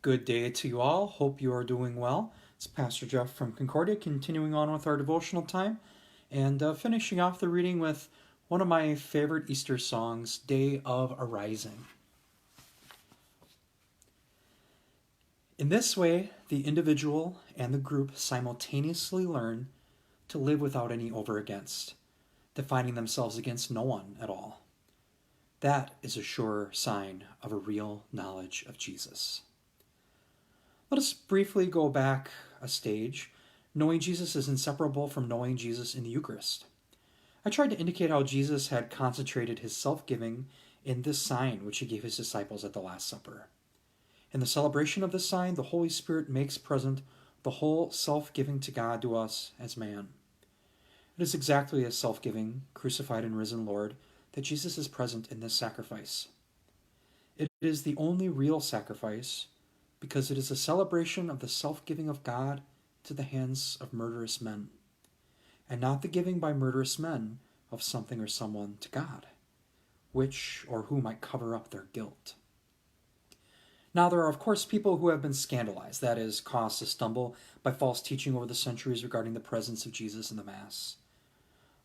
Good day to you all. Hope you are doing well. It's Pastor Jeff from Concordia, continuing on with our devotional time and finishing off the reading with one of my favorite Easter songs, Day of Arising. In this way, the individual and the group simultaneously learn to live without any over against, defining themselves against no one at all. That is a sure sign of a real knowledge of Jesus. Let us briefly go back a stage. Knowing Jesus is inseparable from knowing Jesus in the Eucharist. I tried to indicate how Jesus had concentrated his self-giving in this sign which he gave his disciples at the Last Supper. In the celebration of this sign, the Holy Spirit makes present the whole self-giving to God to us as man. It is exactly as self-giving, crucified and risen Lord that Jesus is present in this sacrifice. It is the only real sacrifice because it is a celebration of the self-giving of God to the hands of murderous men, and not the giving by murderous men of something or someone to God, which or who might cover up their guilt. Now, there are, of course, people who have been scandalized, that is, caused to stumble by false teaching over the centuries regarding the presence of Jesus in the Mass.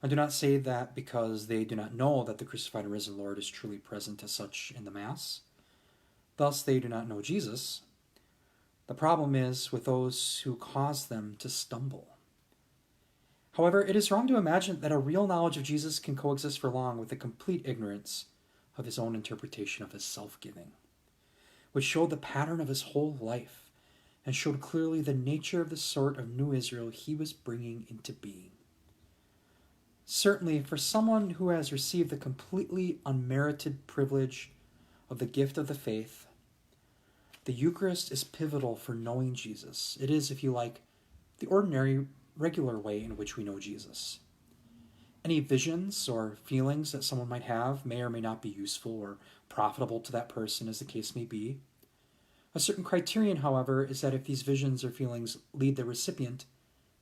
I do not say that because they do not know that the crucified and risen Lord is truly present as such in the Mass. Thus, they do not know Jesus. The problem is with those who cause them to stumble. However, it is wrong to imagine that a real knowledge of Jesus can coexist for long with a complete ignorance of his own interpretation of his self-giving, which showed the pattern of his whole life and showed clearly the nature of the sort of new Israel he was bringing into being. Certainly, for someone who has received the completely unmerited privilege of the gift of the faith, the Eucharist is pivotal for knowing Jesus. It is, if you like, the ordinary, regular way in which we know Jesus. Any visions or feelings that someone might have may or may not be useful or profitable to that person, as the case may be. A certain criterion, however, is that if these visions or feelings lead the recipient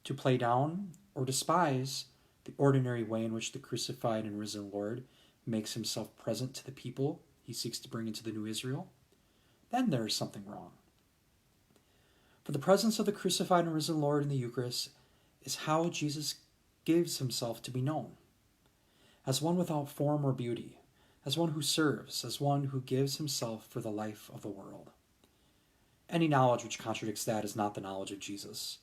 to play down or despise the ordinary way in which the crucified and risen Lord makes himself present to the people he seeks to bring into the new Israel, then there is something wrong. For the presence of the crucified and risen Lord in the Eucharist is how Jesus gives himself to be known, as one without form or beauty, as one who serves, as one who gives himself for the life of the world. Any knowledge which contradicts that is not the knowledge of Jesus.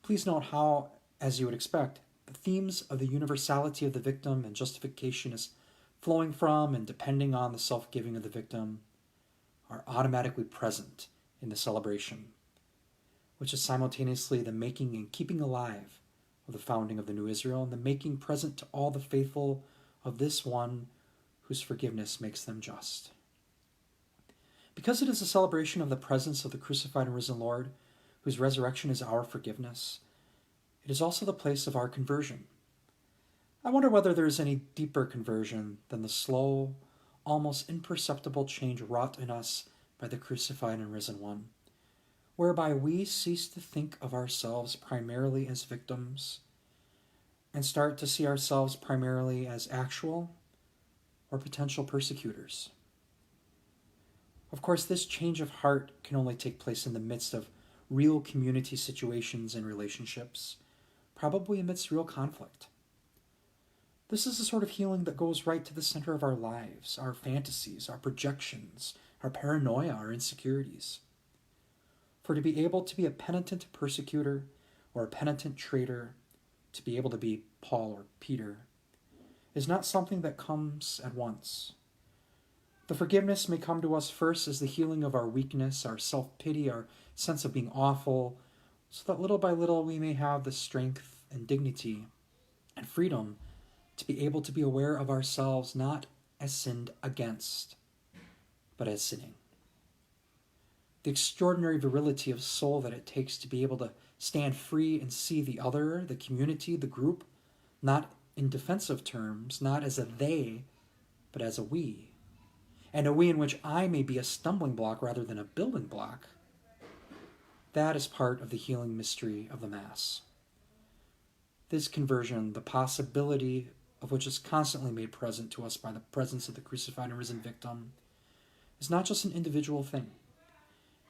Please note how, as you would expect, the themes of the universality of the victim and justification is flowing from and depending on the self-giving of the victim are automatically present in the celebration, which is simultaneously the making and keeping alive of the founding of the new Israel and the making present to all the faithful of this one whose forgiveness makes them just. Because it is a celebration of the presence of the crucified and risen Lord, whose resurrection is our forgiveness, it is also the place of our conversion. I wonder whether there is any deeper conversion than the slow, almost imperceptible change wrought in us by the crucified and risen one, whereby we cease to think of ourselves primarily as victims and start to see ourselves primarily as actual or potential persecutors. Of course, this change of heart can only take place in the midst of real community situations and relationships, probably amidst real conflict. This is the sort of healing that goes right to the center of our lives, our fantasies, our projections, our paranoia, our insecurities. For to be able to be a penitent persecutor or a penitent traitor, to be able to be Paul or Peter, is not something that comes at once. The forgiveness may come to us first as the healing of our weakness, our self-pity, our sense of being awful, so that little by little we may have the strength and dignity and freedom to be able to be aware of ourselves not as sinned against, but as sinning. The extraordinary virility of soul that it takes to be able to stand free and see the other, the community, the group, not in defensive terms, not as a they, but as a we, and a we in which I may be a stumbling block rather than a building block. That is part of the healing mystery of the Mass. This conversion, the possibility of which is constantly made present to us by the presence of the crucified and risen victim, is not just an individual thing.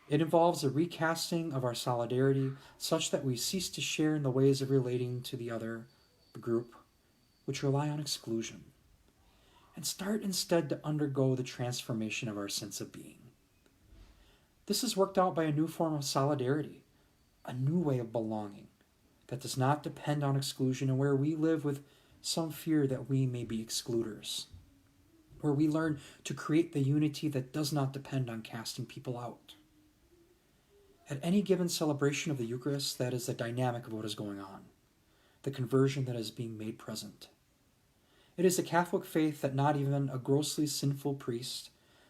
It involves a recasting of our solidarity such that we cease to share in the ways of relating to the other, the group, which rely on exclusion, and start instead to undergo the transformation of our sense of being. This is worked out by a new form of solidarity, a new way of belonging that does not depend on exclusion, and where we live with some fear that we may be excluders, where we learn to create the unity that does not depend on casting people out. At any given celebration of the Eucharist, that is the dynamic of what is going on, the conversion that is being made present. It is the Catholic faith that not even a grossly sinful priest,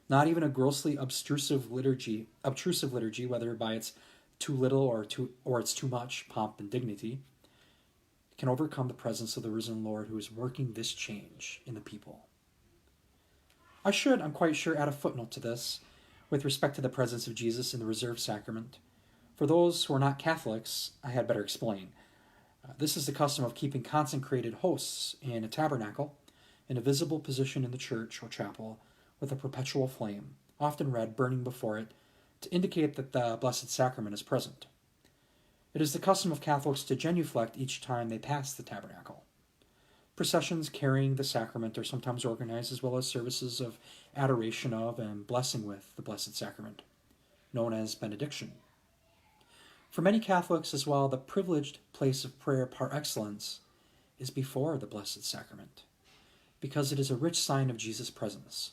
not even a grossly obtrusive liturgy, whether by its too little or its too much pomp and dignity, can overcome the presence of the risen Lord who is working this change in the people. I'm quite sure, add a footnote to this with respect to the presence of Jesus in the reserved sacrament. For those who are not Catholics, I had better explain. This is the custom of keeping consecrated hosts in a tabernacle, in a visible position in the church or chapel, with a perpetual flame, often red, burning before it, to indicate that the Blessed Sacrament is present. It is the custom of Catholics to genuflect each time they pass the tabernacle. Processions carrying the sacrament are sometimes organized, as well as services of adoration of and blessing with the Blessed Sacrament, known as benediction. For many Catholics as well, the privileged place of prayer par excellence is before the Blessed Sacrament, because it is a rich sign of Jesus' presence.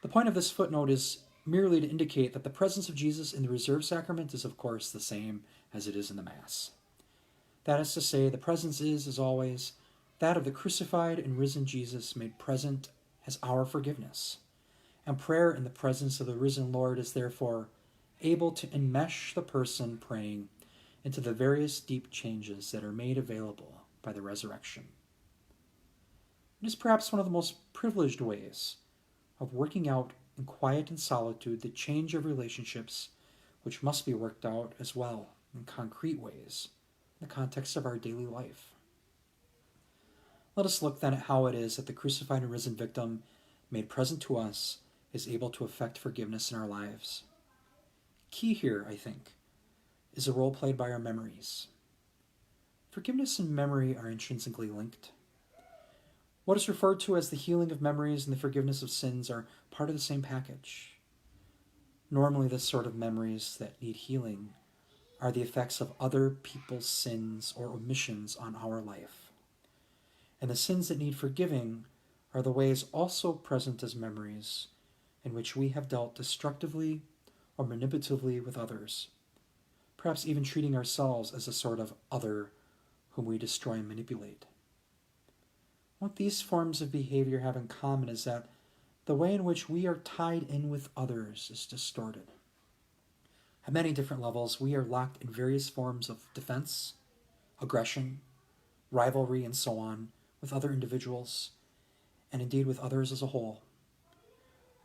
The point of this footnote is merely to indicate that the presence of Jesus in the reserved sacrament is, of course, the same as it is in the Mass. That is to say, the presence is, as always, that of the crucified and risen Jesus made present as our forgiveness. And prayer in the presence of the risen Lord is therefore able to enmesh the person praying into the various deep changes that are made available by the resurrection. It is perhaps one of the most privileged ways of working out in quiet and solitude the change of relationships which must be worked out as well in concrete ways in the context of our daily life. Let us look then at how it is that the crucified and risen victim made present to us is able to effect forgiveness in our lives. Key here, I think, is the role played by our memories. Forgiveness and memory are intrinsically linked. What is referred to as the healing of memories and the forgiveness of sins are part of the same package. Normally, the sort of memories that need healing are the effects of other people's sins or omissions on our life. And the sins that need forgiving are the ways also present as memories in which we have dealt destructively or manipulatively with others, perhaps even treating ourselves as a sort of other whom we destroy and manipulate. What these forms of behavior have in common is that the way in which we are tied in with others is distorted. At many different levels, we are locked in various forms of defense, aggression, rivalry, and so on with other individuals, and indeed with others as a whole.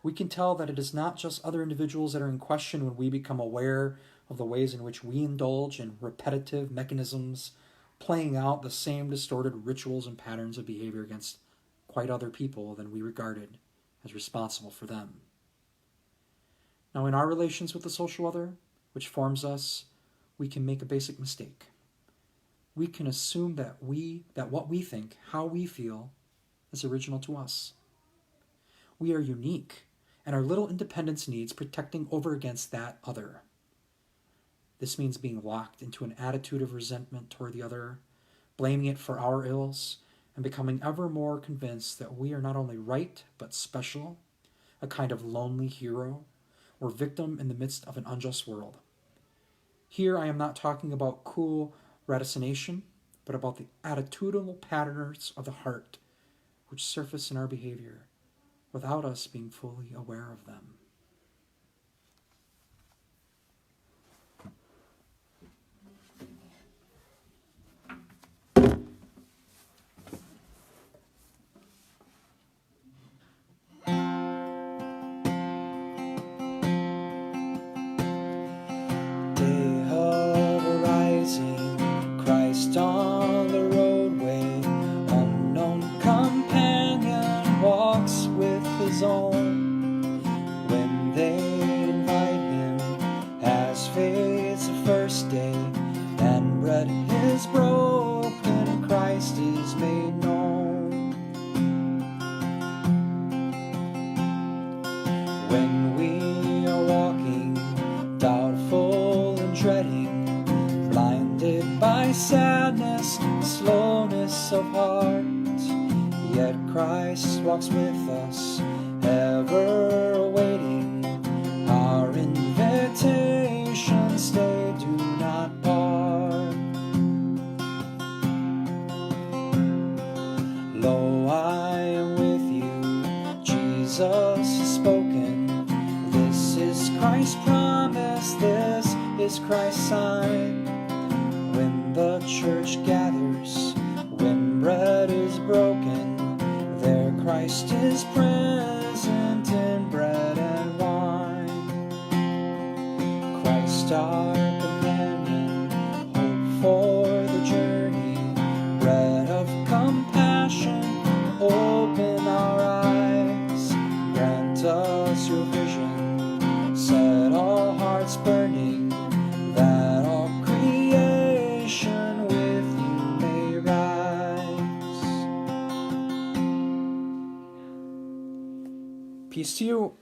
We can tell that it is not just other individuals that are in question when we become aware of the ways in which we indulge in repetitive mechanisms, playing out the same distorted rituals and patterns of behavior against quite other people than we regarded as responsible for them. Now, in our relations with the social other, which forms us, we can make a basic mistake. We can assume that what we think, how we feel, is original to us. We are unique, and our little independence needs protecting over against that other. This means being locked into an attitude of resentment toward the other, blaming it for our ills, and becoming ever more convinced that we are not only right, but special, a kind of lonely hero, or victim in the midst of an unjust world. Here I am not talking about cool ratiocination, but about the attitudinal patterns of the heart which surface in our behavior without us being fully aware of them. Day of arising, Christ on the roadway, unknown companion walks with his own. When When we are walking, doubtful and dreading, blinded by sadness, slowness of heart, yet Christ walks with us, ever awaiting our invitation. Stay, do not part. Lo, I am with you, Jesus has spoken. This is Christ's promise, this is Christ's sign. When the church gathers, when bread is broken, there Christ is present in bread and wine. Christ our companion, hope for the journey, bread of compassion, open our eyes, grant us your vision, set our hearts burning, that all creation with you may rise. Peace to you.